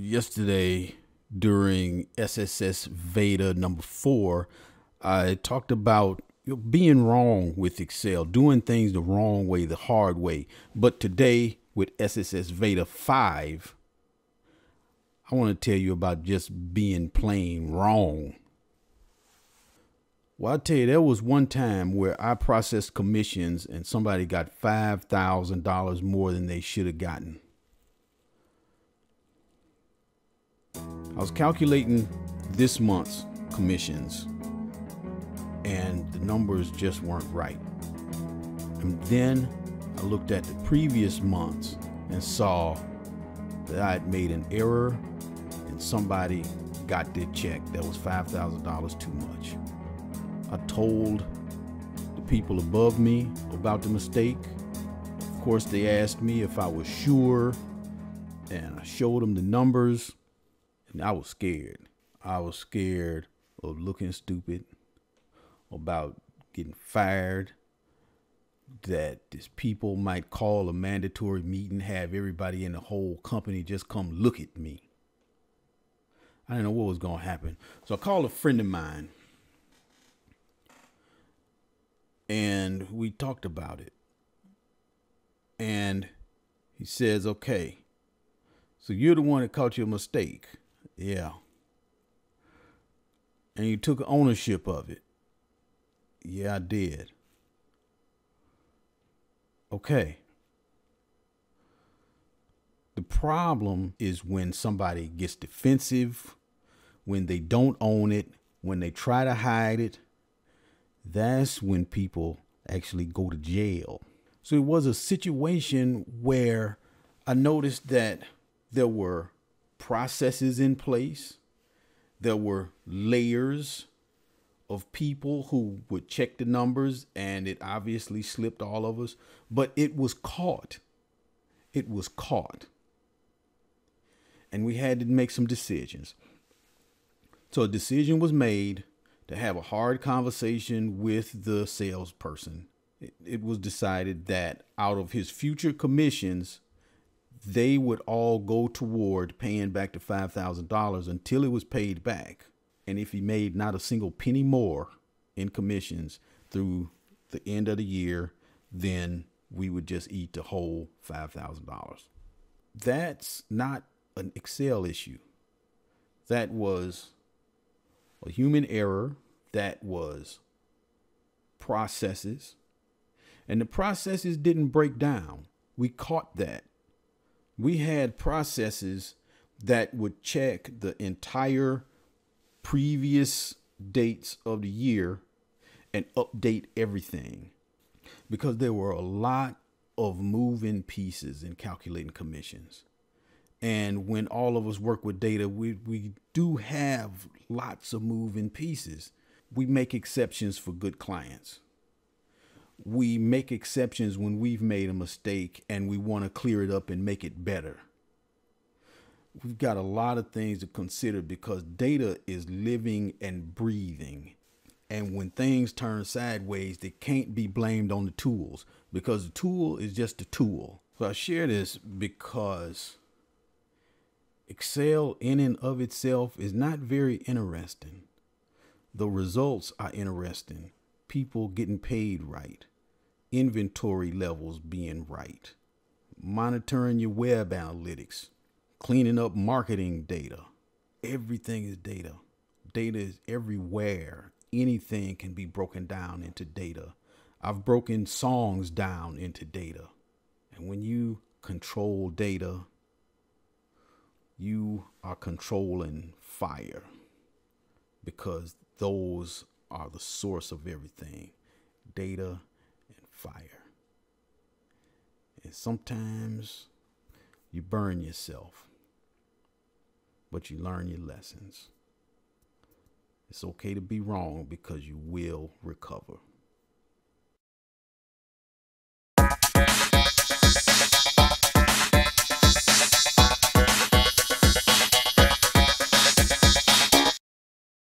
Yesterday during SSSVEDA number 4, I talked about being wrong with Excel, doing things the wrong way, the hard way. But today with SSSVEDA 5, I want to tell you about just being plain wrong. Well, I'll tell you, there was one time where I processed commissions and somebody got $5,000 more than they should have gotten. I was calculating this month's commissions and the numbers just weren't right. And then I looked at the previous months and saw that I had made an error and somebody got their check that was $5,000 too much. I told the people above me about the mistake. Of course, they asked me if I was sure, and I showed them the numbers, and I was scared. I was scared of looking stupid, about getting fired, that these people might call a mandatory meeting, have everybody in the whole company just come look at me. I didn't know what was going to happen. So I called a friend of mine, and we talked about it. And he says, okay, so you're the one that caught your mistake. Yeah. And you took ownership of it. Yeah, I did. Okay. The problem is when somebody gets defensive, when they don't own it, when they try to hide it. That's when people actually go to jail. So it was a situation where I noticed that there were processes in place. There were layers of people who would check the numbers, and it obviously slipped all of us, but it was caught. It was caught. And we had to make some decisions. So a decision was made to have a hard conversation with the salesperson. It was decided that out of his future commissions, they would all go toward paying back the $5,000 until it was paid back. And if he made not a single penny more in commissions through the end of the year, then we would just eat the whole $5,000. That's not an Excel issue. That was a human error. That was processes. And the processes didn't break down. We caught that. We had processes that would check the entire previous dates of the year and update everything, because there were a lot of moving pieces in calculating commissions. And when all of us work with data, we do have lots of moving pieces. We make exceptions for good clients. We make exceptions when we've made a mistake and we want to clear it up and make it better. We've got a lot of things to consider because data is living and breathing. And when things turn sideways, they can't be blamed on the tools, because the tool is just a tool. So I share this because Excel in and of itself is not very interesting. The results are interesting. People getting paid right. Inventory levels being right. Monitoring your web analytics. Cleaning up marketing data. Everything is data. Data is everywhere. Anything can be broken down into data. I've broken songs down into data. And when you control data, you are controlling fire, because those are the source of everything, data and fire. And sometimes you burn yourself, but you learn your lessons. It's okay to be wrong because you will recover.